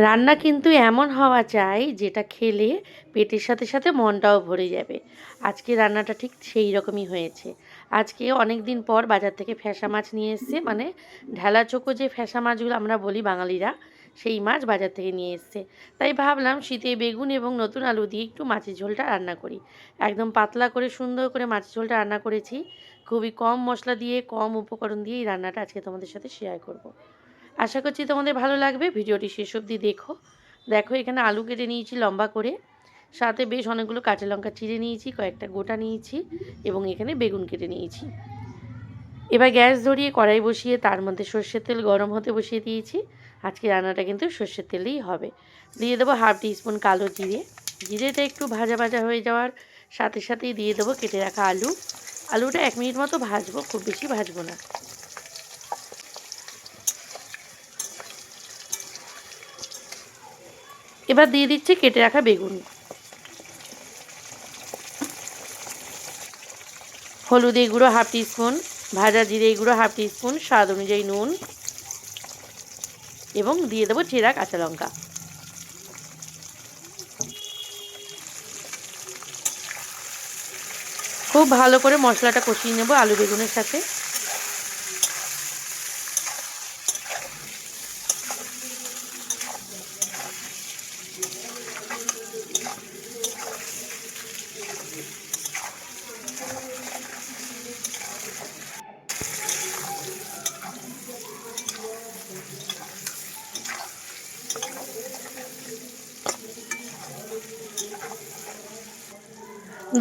রান্না কিন্তু এমন হওয়া চাই যেটা খেলে পেটের সাথে সাথে মনটাও ভরে যাবে। আজকে রান্নাটা ঠিক সেই রকমই হয়েছে। আজকে অনেক দিন পর বাজার থেকে ফ্যাসা মাছ নিয়ে এসছে, মানে ঢেলা চোখো যে ফ্যাসা মাছগুলো আমরা বলি বাঙালিরা, সেই মাছ বাজার থেকে নিয়ে এসছে। তাই ভাবলাম শীতে বেগুন এবং নতুন আলু দিয়ে একটু মাছের ঝোলটা রান্না করি। একদম পাতলা করে সুন্দর করে মাছের ঝোলটা রান্না করেছি। খুবই কম মশলা দিয়ে কম উপকরণ দিয়ে এই রান্নাটা আজকে তোমাদের সাথে শেয়ার করব। আশা করছি তোমাদের ভালো লাগবে। ভিডিওটি শেষ অবধি দেখো। দেখো এখানে আলু কেটে নিয়েছি লম্বা করে, সাথে বেশ অনেকগুলো কাঁচা লঙ্কা চিড়ে নিয়েছি, কয়েকটা গোটা নিয়েছি এবং এখানে বেগুন কেটে নিয়েছি। এবার গ্যাস ধরিয়ে কড়াই বসিয়ে তার মধ্যে সর্ষের তেল গরম হতে বসিয়ে দিয়েছি। আজকে রান্নাটা কিন্তু সর্ষের তেলেই হবে। দিয়ে দেবো হাফ টিস্পুন কালো জিরে। জিরেটা একটু ভাজা ভাজা হয়ে যাওয়ার সাথে সাথেই দিয়ে দেবো কেটে রাখা আলু। আলুটা 1 মিনিট মতো ভাজবো, খুব বেশি ভাজবো না। এবার দিয়ে দিচ্ছি কেটে রাখা বেগুন। হলুদের গুঁড়ো হাফ টিস্পুন, ভাজা জিরে গুঁড়ো হাফ টিস্পুন, স্বাদ অনুযায়ী নুন এবং দিয়ে দেবো চেরা কাঁচা লঙ্কা। খুব ভালো করে মশলাটা কষিয়ে নেব আলু বেগুনের সাথে।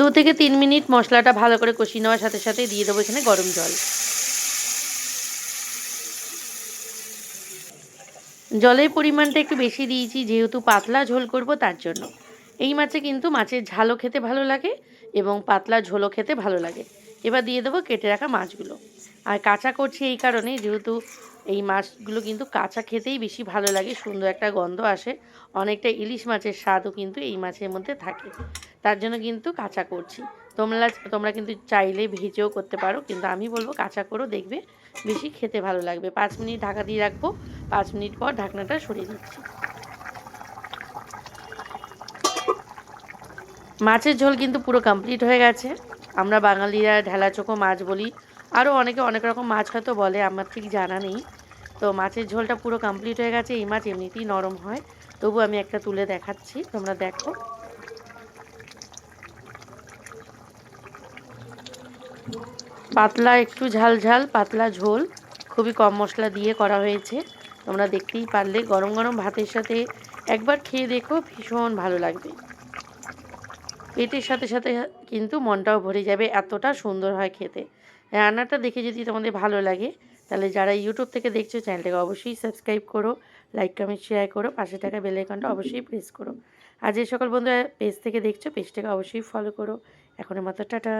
2 থেকে 3 মিনিট মশলাটা ভালো করে কষিয়ে নেওয়ার সাথে সাথে দিয়ে দেবো এখানে গরম জল। জলের পরিমাণটা একটু বেশি দিয়েছি যেহেতু পাতলা ঝোল করব তার জন্য। এই মাছে কিন্তু মাছের ঝালও খেতে ভালো লাগে এবং পাতলা ঝোলও খেতে ভালো লাগে। এবার দিয়ে দেবো কেটে রাখা মাছগুলো। আর কাঁচা করছি এই কারণে, যেহেতু এই মাছগুলো কিন্তু কাঁচা খেতেই বেশি ভালো লাগে, সুন্দর একটা গন্ধ আসে। অনেকটা ইলিশ মাছের স্বাদও কিন্তু এই মাছের মধ্যে থাকে, তার জন্য কিন্তু কাঁচা করছি। তোমরা কিন্তু চাইলে ভেজেও করতে পারো, কিন্তু আমি বলবো কাঁচা করো, দেখবে বেশি খেতে ভালো লাগবে। 5 মিনিট ঢাকা দিয়ে রাখবো। 5 মিনিট পর ঢাকনাটা সরিয়ে দিচ্ছি। মাছের ঝোল কিন্তু পুরো কমপ্লিট হয়ে গেছে। আমরা বাঙালিরা ঢেলা চোখো মাছ বলি, আরও অনেকে অনেক রকম মাছ হয়তো বলে, আমার ঠিক জানা নেই। তো মাছের ঝোলটা পুরো কমপ্লিট হয়ে গেছে। এই মাছ এমনিতেই নরম হয়, তবু আমি একটা তুলে দেখাচ্ছি, তোমরা দেখো। পাতলা একটু ঝাল ঝাল পাতলা ঝোল, খুবই কম মশলা দিয়ে করা হয়েছে। তোমরা দেখতেই পারলে, গরম গরম ভাতের সাথে একবার খেয়ে দেখো, ভীষণ ভালো লাগবে। পেটের সাথে সাথে কিন্তু মনটাও ভরে যাবে, এতটা সুন্দর হয় খেতে। রান্নাটা দেখে যদি তোমাদের ভালো লাগে, তাহলে যারা ইউটিউব থেকে দেখছো চ্যানেলটাকে অবশ্যই সাবস্ক্রাইব করো, লাইক কমেন্ট শেয়ার করো, পাশে থাকা বেল আইকনটা অবশ্যই প্রেস করো। আর যে সকল বন্ধুরা পেজ থেকে দেখছো পেজটাকে অবশ্যই ফলো করো। এখনের মতো টাটা।